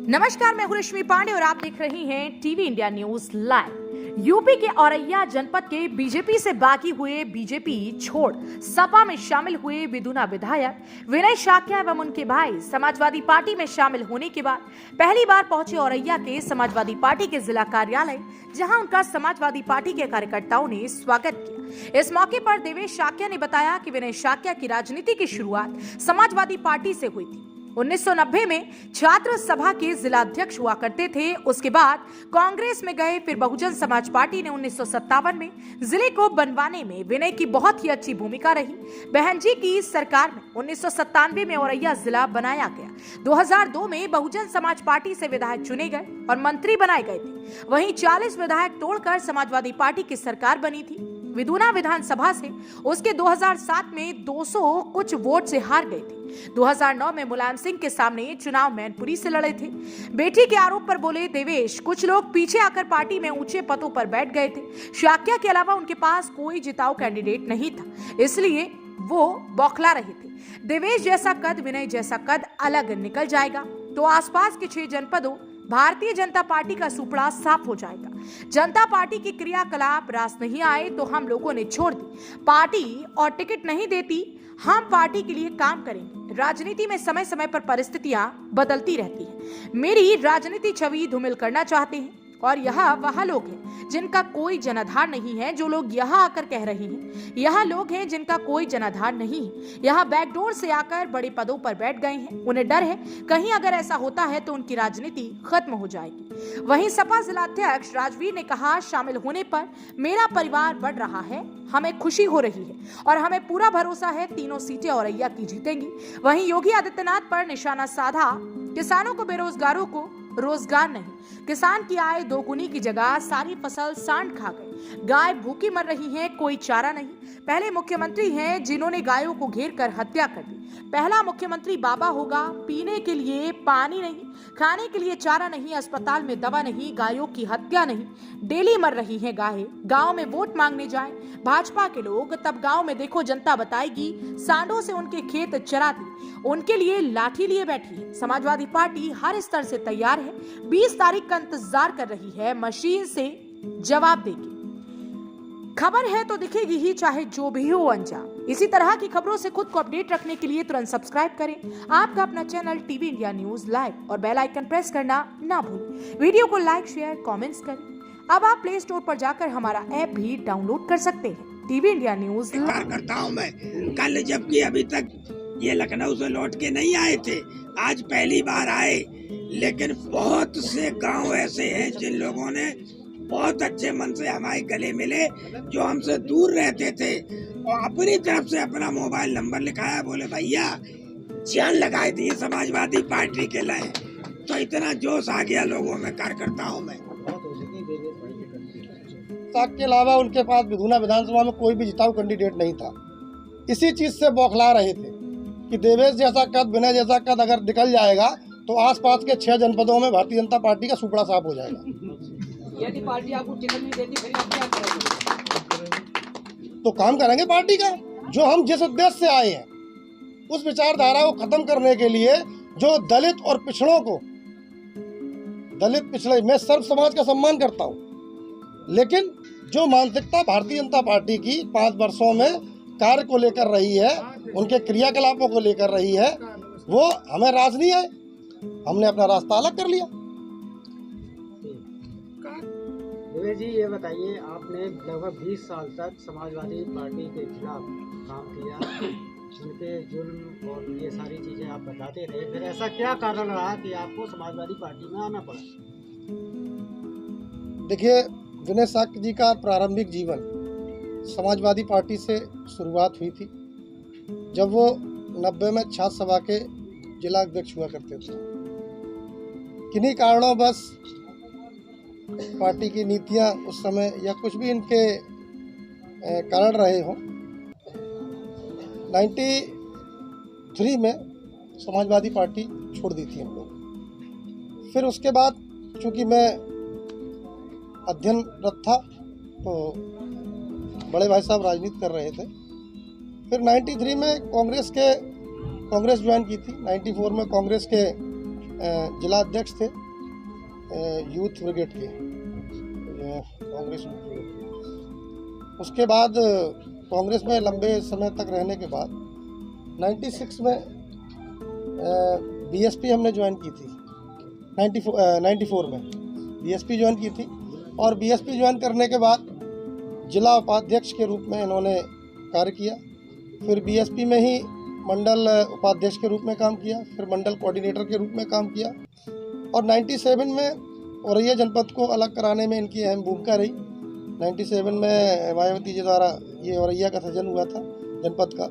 नमस्कार, मैं हूं रश्मि पांडे और आप देख रही हैं TV India news live. UP के औरैया जनपद के बीजेपी से बागी हुए बीजेपी छोड़ सपा में शामिल हुए विदुना विधायक विनय शाक्या एवं उनके भाई समाजवादी पार्टी में शामिल होने के बाद पहली बार पहुंचे औरैया के समाजवादी पार्टी के जिला कार्यालय, जहां उनका समाजवादी पार्टी के कार्यकर्ताओं ने स्वागत किया। इस मौके पर देवेश शाक्या ने बताया कि विनय शाक्या की राजनीति की शुरुआत समाजवादी पार्टी से हुई थी। 1990 में छात्र सभा के जिलाध्यक्ष हुआ करते थे। उसके बाद कांग्रेस में गए, फिर बहुजन समाज पार्टी ने 1957 में जिले को बनवाने में विनय की बहुत ही अच्छी भूमिका रही। बहन जी की सरकार में 1997 में औरैया जिला बनाया गया। 2002 में बहुजन समाज पार्टी से विधायक चुने गए और मंत्री बनाए गए थे। वहीं 40 विधायक तोड़कर समाजवादी पार्टी की सरकार बनी थी। विदुना विधानसभा से उसके 2007 में 200 कुछ वोट से हार गए थे। 2009 में मुलायम सिंह के सामने चुनाव मैनपुरी से लड़े थे। बेटी के आरोप पर बोले देवेश, कुछ लोग पीछे आकर पार्टी में ऊंचे पदों पर बैठ गए थे। शाक्या के अलावा उनके पास कोई जिताऊ कैंडिडेट नहीं था, इसलिए वो बौखला रहे थे। देवेश जैसा कद, विनय जैसा कद अलग निकल जाएगा तो आसपास के 6 जनपदों भारतीय जनता पार्टी का सुपड़ा साफ हो जाएगा। जनता पार्टी की क्रियाकलाप रास नहीं आए तो हम लोगों ने छोड़ दी पार्टी और टिकट नहीं देती। हम पार्टी के लिए काम करेंगे। राजनीति में समय समय पर परिस्थितियां बदलती रहती हैं। मेरी राजनीति छवि धूमिल करना चाहते हैं और यहाँ वह लोग हैं जिनका कोई जनाधार नहीं है। जो लोग यहाँ आकर कह रहे हैं, यहाँ लोग हैं जिनका कोई जनाधार नहीं है। यहाँ बैकडोर से आकर बड़े पदों पर बैठ गए हैं। उन्हें डर है कहीं अगर ऐसा होता है तो उनकी राजनीति खत्म हो जाएगी। वहीं सपा जिलाध्यक्ष राजवीर ने कहा, शामिल होने पर मेरा परिवार बढ़ रहा है, हमें खुशी हो रही है और हमें पूरा भरोसा है तीनों सीटें औरैया की जीतेंगी। वहीं योगी आदित्यनाथ पर निशाना साधा, किसानों को, बेरोजगारों को रोजगार नहीं, किसान की आय दोगुनी की जगह सारी फसल सांड खा गई, गाय भूखी मर रही है, कोई चारा नहीं। पहले मुख्यमंत्री हैं जिन्होंने गायों को घेर कर हत्या कर दी। पहला मुख्यमंत्री बाबा होगा। पीने के लिए पानी नहीं, खाने के लिए चारा नहीं, अस्पताल में दवा नहीं, गायों की हत्या नहीं, डेली मर रही है गायें। गांव में वोट मांगने जाए भाजपा के लोग, तब गांव में देखो जनता बताएगी सांडों से उनके खेत चराती, उनके लिए लाठी लिए बैठी है। समाजवादी पार्टी हर स्तर से तैयार है, 20 तारीख का इंतजार कर रही है, मशीन से जवाब देगी। खबर है तो दिखेगी ही, चाहे जो भी हो अंजाम। इसी तरह की खबरों से खुद को अपडेट रखने के लिए तुरंत सब्सक्राइब करें आपका अपना channel TV India news live और बेल आइकन प्रेस करना ना भूलें। वीडियो को लाइक, शेयर, कमेंट्स करें। अब आप प्ले स्टोर पर जाकर हमारा ऐप भी डाउनलोड कर सकते हैं, टीवी इंडिया न्यूज लाइव। करता हूँ मैं कल, जबकि अभी तक ये लखनऊ से लौट के नहीं आए थे, आज पहली बार आए। लेकिन बहुत से गांव ऐसे हैं जिन लोगों ने बहुत अच्छे मन से हमारे गले मिले, जो हमसे दूर रहते थे, और अपनी तरफ से अपना मोबाइल नंबर लिखाया, बोले भैया जान लगाए दिए समाजवादी पार्टी के लिए। तो इतना जोश आ गया लोगों में, कार्यकर्ताओं में। के अलावा उनके पास विदुना विधानसभा में कोई भी जिताऊ कैंडिडेट नहीं था। इसी चीज से बौखला रहे थे कि देवेश जैसा कद, विनय जैसा कद अगर निकल जाएगा तो आसपास के 6 जनपदों में भारतीय जनता पार्टी का सुपड़ा साफ हो जाएगा। यदि पार्टी आपको टिकट नहीं देती फिर आप क्या करोगे? तो काम करेंगे पार्टी का, जो हम जिस उद्देश्य से आए हैं उस विचारधारा को खत्म करने के लिए। जो दलित और पिछड़ों को, दलित पिछड़े, मैं सर्व समाज का सम्मान करता हूँ, लेकिन जो मानसिकता भारतीय जनता पार्टी की 5 वर्षों में कार्य को लेकर रही है, उनके क्रियाकलापों को लेकर रही है, वो हमें राज नहीं है। हमने अपना रास्ता अलग कर लिया। देवेश जी, ये बताइए, आपने लगभग 20 साल तक समाजवादी पार्टी के खिलाफ काम किया, उनके जुल्म और ये सारी चीजें आप बताते रहे, फिर ऐसा क्या कारण रहा कि आपको समाजवादी पार्टी में आना पड़ा? देखिए, विनय शाक्य जी का प्रारंभिक जीवन समाजवादी पार्टी से शुरुआत हुई थी, जब वो 90 में छात्र सभा के जिला अध्यक्ष हुआ करते थे। किन्हीं कारणों बस पार्टी की नीतियां उस समय या कुछ भी इनके कारण रहे हों, 93 में समाजवादी पार्टी छोड़ दी थी हम लोग। फिर उसके बाद चूँकि मैं अध्ययनरत था तो बड़े भाई साहब राजनीति कर रहे थे। फिर 93 में कांग्रेस ज्वाइन की थी, 94 में कांग्रेस के जिला अध्यक्ष थे यूथ ब्रिगेड के, कांग्रेस में। उसके बाद कांग्रेस में लंबे समय तक रहने के बाद 96 में बीएसपी हमने ज्वाइन की थी। 94 में बीएसपी ज्वाइन की थी, और बीएसपी ज्वाइन करने के बाद जिला उपाध्यक्ष के रूप में इन्होंने कार्य किया। फिर बीएसपी में ही मंडल उपाध्यक्ष के रूप में काम किया, फिर मंडल कोऑर्डिनेटर के रूप में काम किया, और 97 में औरैया जनपद को अलग कराने में इनकी अहम भूमिका रही। 97 में मायावती जी द्वारा ये औरैया का सृजन हुआ था जनपद का।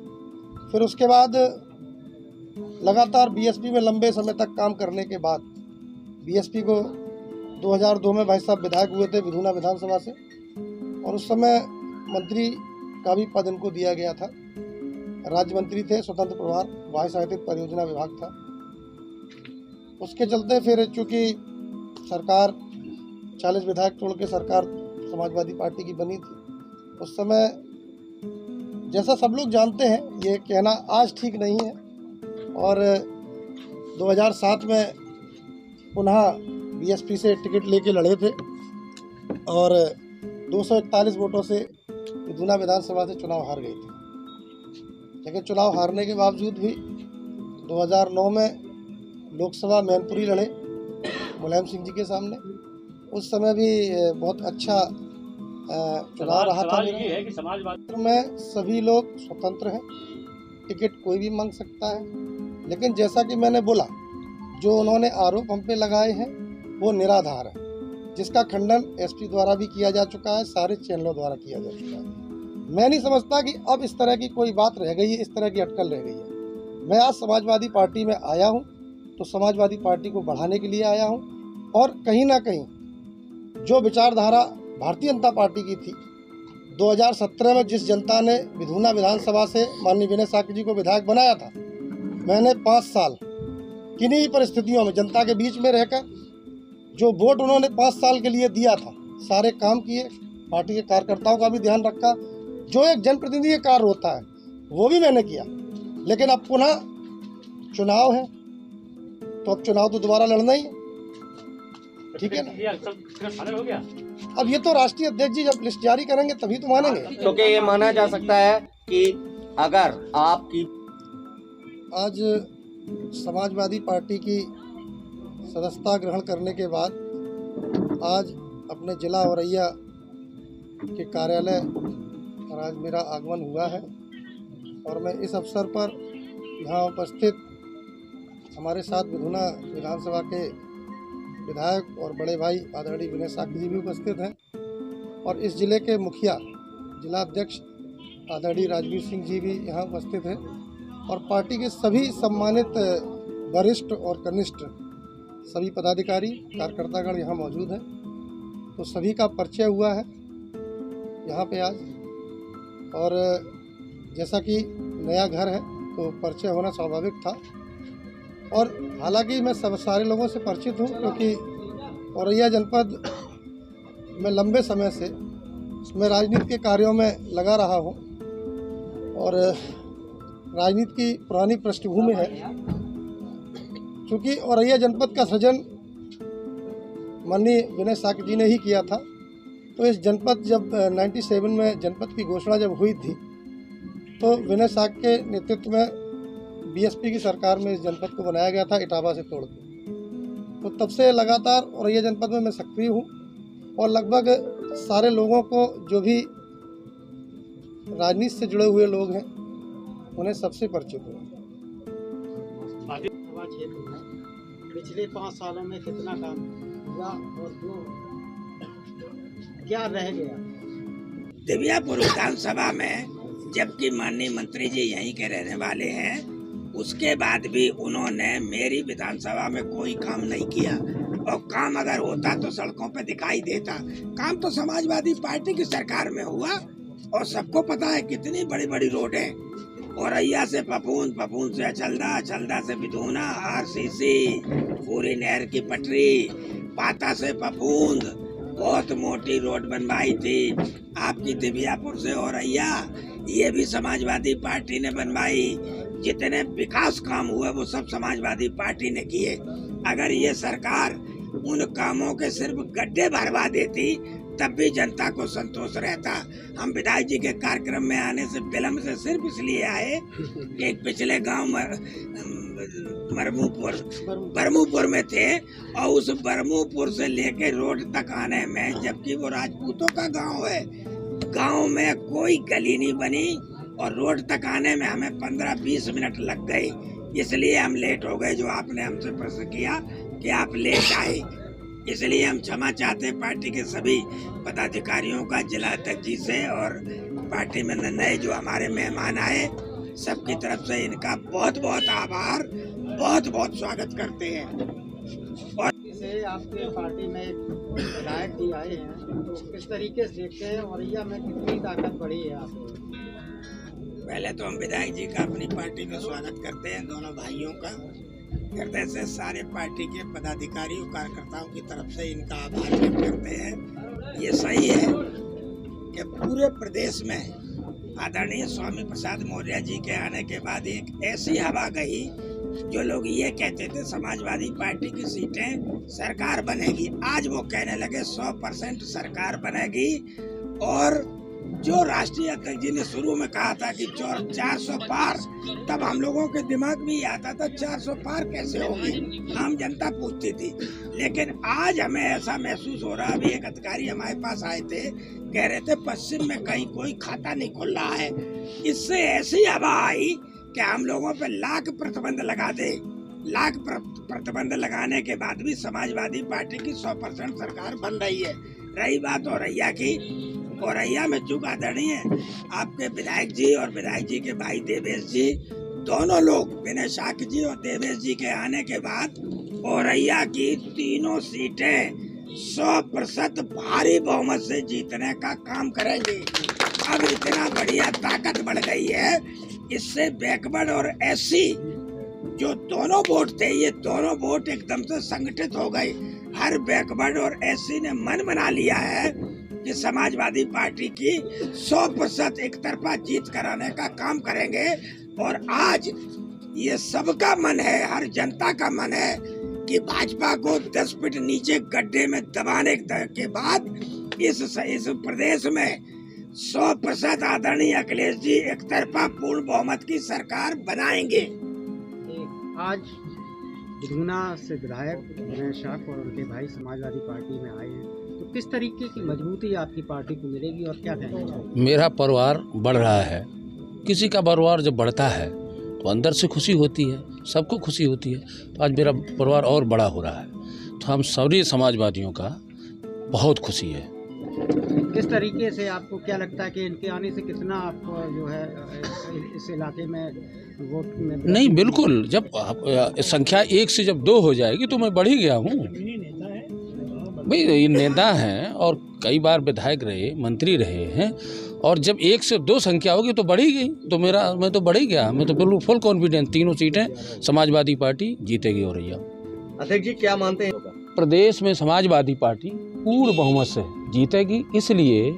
फिर उसके बाद लगातार बीएसपी में लंबे समय तक काम करने के बाद बीएसपी को 2002 में भाई साहब विधायक हुए थे विधुना विधानसभा से, और उस समय मंत्री का भी पद इनको दिया गया था। राज्य मंत्री थे, स्वतंत्र प्रभार वाह्य साहित्यिक परियोजना विभाग था। उसके चलते फिर चूँकि सरकार 40 विधायक तोड़ के सरकार समाजवादी पार्टी की बनी थी, उस समय जैसा सब लोग जानते हैं, ये कहना आज ठीक नहीं है, और 2007 में पुनः बीएसपी से टिकट लेके लड़े थे और 241 वोटों से विधुना विधानसभा से चुनाव हार गई थी। लेकिन चुनाव हारने के बावजूद भी 2009 में लोकसभा मैनपुरी लड़े मुलायम सिंह जी के सामने। उस समय भी बहुत अच्छा चुनाव रहा था। है कि समाजवादी में सभी लोग स्वतंत्र हैं, टिकट कोई भी मांग सकता है, लेकिन जैसा कि मैंने बोला, जो उन्होंने आरोप हम पे लगाए हैं वो निराधार है, जिसका खंडन एसपी द्वारा भी किया जा चुका है, सारे चैनलों द्वारा किया जा चुका है। मैं नहीं समझता कि अब इस तरह की कोई बात रह गई है, इस तरह की अटकल रह गई है। मैं आज समाजवादी पार्टी में आया हूँ तो समाजवादी पार्टी को बढ़ाने के लिए आया हूँ, और कहीं ना कहीं जो विचारधारा भारतीय जनता पार्टी की थी, 2017 में जिस जनता ने विधुना विधानसभा से माननीय विनय साकी जी को विधायक बनाया था, मैंने 5 साल किन्हीं परिस्थितियों में जनता के बीच में रहकर जो वोट उन्होंने 5 साल के लिए दिया था, सारे काम किए, पार्टी के कार्यकर्ताओं का भी ध्यान रखा, जो एक जनप्रतिनिधि का कार्य होता है वो भी मैंने किया। लेकिन अब पुनः चुनाव है, तो अब चुनाव तो दोबारा लड़ना ही है, ठीक है ना। हो गया। अब ये तो राष्ट्रीय अध्यक्ष जी जब लिस्ट जारी करेंगे तभी तो मानेंगे। तो क्या ये माना जा सकता है कि अगर आपकी आज समाजवादी पार्टी की सदस्यता ग्रहण करने के बाद आज अपने जिला औरैया के कार्यालय और आज मेरा आगमन हुआ है, और मैं इस अवसर पर यहाँ उपस्थित हमारे साथ विधुना विधानसभा के विधायक और बड़े भाई आदरणीय विनय साकी जी भी उपस्थित हैं, और इस जिले के मुखिया जिला अध्यक्ष आदरणीय राजवीर सिंह जी भी यहाँ उपस्थित हैं, और पार्टी के सभी सम्मानित वरिष्ठ और कनिष्ठ सभी पदाधिकारी कार्यकर्तागण यहाँ मौजूद हैं। तो सभी का परिचय हुआ है यहाँ पे आज, और जैसा कि नया घर है तो परिचय होना स्वाभाविक था। और हालांकि मैं सारे लोगों से परिचित हूँ, क्योंकि औरैया जनपद में लंबे समय से मैं राजनीति के कार्यों में लगा रहा हूँ, और राजनीति की पुरानी पृष्ठभूमि है। क्योंकि औरैया जनपद का सृजन माननीय विनय साकी जी ने ही किया था, तो इस जनपद जब 97 में जनपद की घोषणा जब हुई थी, तो विनय साकी के नेतृत्व में बीएसपी की सरकार में इस जनपद को बनाया गया था इटावा से तोड़ के। तो तब से लगातार औरैया जनपद में मैं सक्रिय हूँ, और लगभग सारे लोगों को, जो भी राजनीति से जुड़े हुए लोग हैं, उन्हें सबसे परिचित हूँ। क्षेत्र में पिछले 5 सालों में कितना काम हुआ और जो क्या रह गया? दिव्यापुर विधानसभा में जबकि माननीय मंत्री जी यहीं के रहने वाले हैं, उसके बाद भी उन्होंने मेरी विधानसभा में कोई काम नहीं किया, और काम अगर होता तो सड़कों पे दिखाई देता। काम तो समाजवादी पार्टी की सरकार में हुआ, और सबको पता है कितनी बड़ी बड़ी रोड है, औरैया से पपून, पपून से अचलदा, अचलदा से विधुना, आरसीसी, पूरी नहर की पटरी, पाता से पपूंद, बहुत मोटी रोड बनवाई थी। आपकी दिव्यापुर से औरैया, ये भी समाजवादी पार्टी ने बनवाई। जितने विकास काम हुए वो सब समाजवादी पार्टी ने किए। अगर ये सरकार उन कामों के सिर्फ गड्ढे भरवा देती तब भी जनता को संतोष रहता। हम विधायक जी के कार्यक्रम में आने से विलम्ब से सिर्फ इसलिए आए कि पिछले गांव बरमूपुर में थे और उस बरमूपुर से लेके रोड तक आने में, जबकि वो राजपूतों का गांव है, गांव में कोई गली नहीं बनी और रोड तक आने में हमें 15-20 मिनट लग गए। इसलिए हम लेट हो गए, जो आपने हमसे प्रश्न किया कि आप लेट आए। इसलिए हम क्षमा चाहते हैं पार्टी के सभी पदाधिकारियों का, जिला अध्यक्ष जी से और पार्टी में नए जो हमारे मेहमान आए सबकी तरफ से इनका बहुत बहुत आभार, बहुत बहुत स्वागत करते हैं। और जैसे आपके पार्टी में विधायक जी आए हैं तो किस तरीके से देखते हैं औरैया में कितनी ताकत बढ़ी है आपको? पहले तो हम विधायक जी का अपनी पार्टी में स्वागत करते हैं, दोनों भाइयों का हृदय से सारे पार्टी के पदाधिकारियों कार्यकर्ताओं की तरफ से इनका आभार व्यक्त करते हैं। ये सही है कि पूरे प्रदेश में आदरणीय स्वामी प्रसाद मौर्य जी के आने के बाद एक ऐसी हवा गई, जो लोग ये कहते थे समाजवादी पार्टी की सीटें सरकार बनेगी, आज वो कहने लगे 100% सरकार बनेगी। और जो राष्ट्रीय अध्यक्ष जी ने शुरू में कहा था कि 400 पार, तब हम लोगों के दिमाग में ही आता था 400 पार कैसे होगी, आम जनता पूछती थी। लेकिन आज हमें ऐसा महसूस हो रहा, अभी एक अधिकारी हमारे पास आए थे, कह रहे थे पश्चिम में कहीं कोई खाता नहीं खुल रहा है। इससे ऐसी हवा आई कि हम लोगों पे लाख प्रतिबंध लगा दे। लाख प्रतिबंध लगाने के बाद भी समाजवादी पार्टी की 100% सरकार बन रही है। रही बात औरैया की, औरैया में चूक आदरणीय आपके विधायक जी और विधायक जी के भाई देवेश जी, दोनों लोग विनय शाक्य जी और देवेश जी के आने के बाद औरैया की तीनों सीटें 100% भारी बहुमत से जीतने का काम करेंगे। अब इतना बढ़िया ताकत बढ़ गई है, इससे बैकवर्ड और एससी जो दोनों वोट थे, ये दोनों वोट एकदम से संगठित हो गए। हर बैकवर्ड और एससी ने मन बना लिया है कि समाजवादी पार्टी की 100% एक तरफा जीत कराने का काम करेंगे। और आज ये सबका मन है, हर जनता का मन है कि भाजपा को 10 फीट नीचे गड्ढे में दबाने के बाद इस प्रदेश में 100% आदरणीय अखिलेश जी एक तरफा पूर्ण बहुमत की सरकार बनाएंगे। आज बिधूना से विधायक विनय शाक्य और उनके भाई समाजवादी पार्टी में आए हैं, तो किस तरीके की मजबूती आपकी पार्टी को मिलेगी और क्या कहना चाहिए? मेरा परिवार बढ़ रहा है। किसी का परिवार जब बढ़ता है तो अंदर से खुशी होती है, सबको खुशी होती है। तो आज मेरा परिवार और बड़ा हो रहा है, तो हम सभी समाजवादियों का बहुत खुशी है। किस तरीके से आपको क्या लगता है कि इनके आने से कितना आपको जो है इस इलाके में वोट में? नहीं, बिल्कुल, जब संख्या 1 से जब 2 हो जाएगी तो मैं बढ़ ही गया हूँ भाई। ये नेता हैं और कई बार विधायक रहे, मंत्री रहे हैं, और जब 1 से 2 संख्या होगी तो बढ़ ही गई। तो मैं तो बढ़ ही गया। मैं तो बिल्कुल फुल कॉन्फिडेंस, तीनों सीटें समाजवादी पार्टी जीतेगी। और अध्यक्ष जी क्या मानते हैं? प्रदेश में समाजवादी पार्टी पूर्ण बहुमत से जीतेगी, इसलिए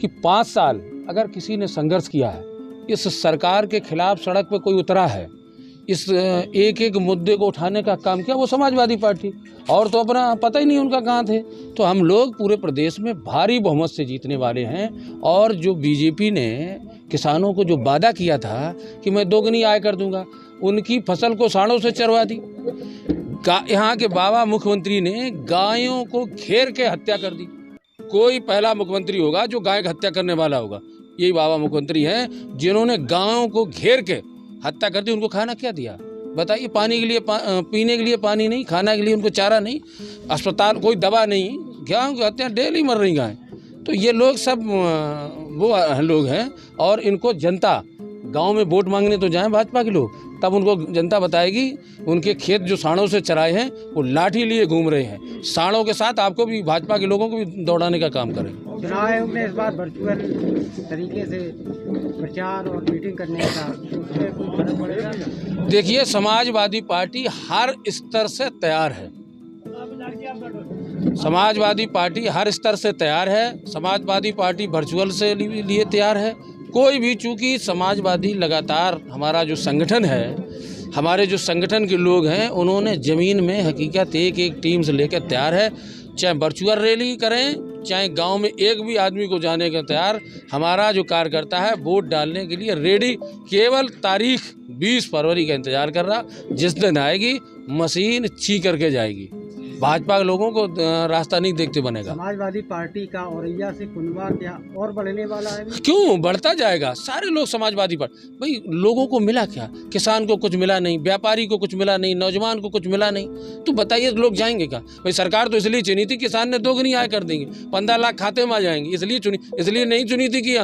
कि 5 साल अगर किसी ने संघर्ष किया है, इस सरकार के खिलाफ सड़क पे कोई उतरा है, इस एक एक मुद्दे को उठाने का काम किया, वो समाजवादी पार्टी। और तो अपना पता ही नहीं उनका कहाँ थे। तो हम लोग पूरे प्रदेश में भारी बहुमत से जीतने वाले हैं। और जो बीजेपी ने किसानों को जो वादा किया था कि मैं 2 आय कर दूंगा, उनकी फसल को सांडों से चरवा दी। यहाँ के बाबा मुख्यमंत्री ने गायों को घेर के हत्या कर दी। कोई पहला मुख्यमंत्री होगा जो गाय की हत्या करने वाला होगा, यही बाबा मुख्यमंत्री हैं, जिन्होंने गायों को घेर के हत्या कर दी। उनको खाना क्या दिया बताइए? पानी के लिए पीने के लिए पानी नहीं, खाना के लिए उनको चारा नहीं, अस्पताल कोई दवा नहीं, गायों की हत्या डेली मर रही गाय। तो ये लोग सब वो लोग हैं। और इनको जनता गांव में वोट मांगने तो जाएं भाजपा के लोग, तब उनको जनता बताएगी। उनके खेत जो सांडों से चराए हैं वो लाठी लिए घूम रहे हैं। सांडों के साथ आपको भी, भाजपा के लोगों को भी दौड़ाने का काम करेंगे। चुनाव आयोग ने इस बार वर्चुअल तरीके से प्रचार और मीटिंग करने का, उसमें कोई फर्क पड़ेगा? देखिए, समाजवादी पार्टी हर स्तर से तैयार है। समाजवादी पार्टी हर स्तर से तैयार है। समाजवादी पार्टी वर्चुअल से लिए तैयार है। कोई भी, चूंकि समाजवादी लगातार हमारा जो संगठन है हमारे जो संगठन के लोग हैं उन्होंने ज़मीन में हकीकत एक एक टीम से लेकर तैयार है, चाहे वर्चुअल रैली करें, चाहे गांव में एक भी आदमी को जाने का तैयार। हमारा जो कार्यकर्ता है वोट डालने के लिए रेडी, केवल तारीख 20 फरवरी का इंतजार कर रहा, जिस दिन आएगी मशीन ची करके जाएगी। भाजपा के लोगों को रास्ता नहीं देखते बनेगा। समाजवादी पार्टी का औरैया से कुंडवा क्या और बढ़ने वाला है? क्यों बढ़ता जाएगा? सारे लोग समाजवादी पर, भाई लोगों को मिला क्या? किसान को कुछ मिला नहीं, व्यापारी को कुछ मिला नहीं, नौजवान को कुछ मिला नहीं, तो बताइए लोग जाएंगे क्या? भाई सरकार तो इसलिए चुनी थी किसान ने दोगुनी आय कर देंगे, 15 लाख खाते में आ जाएंगे, इसलिए चुनी, इसलिए नहीं चुनी थी कि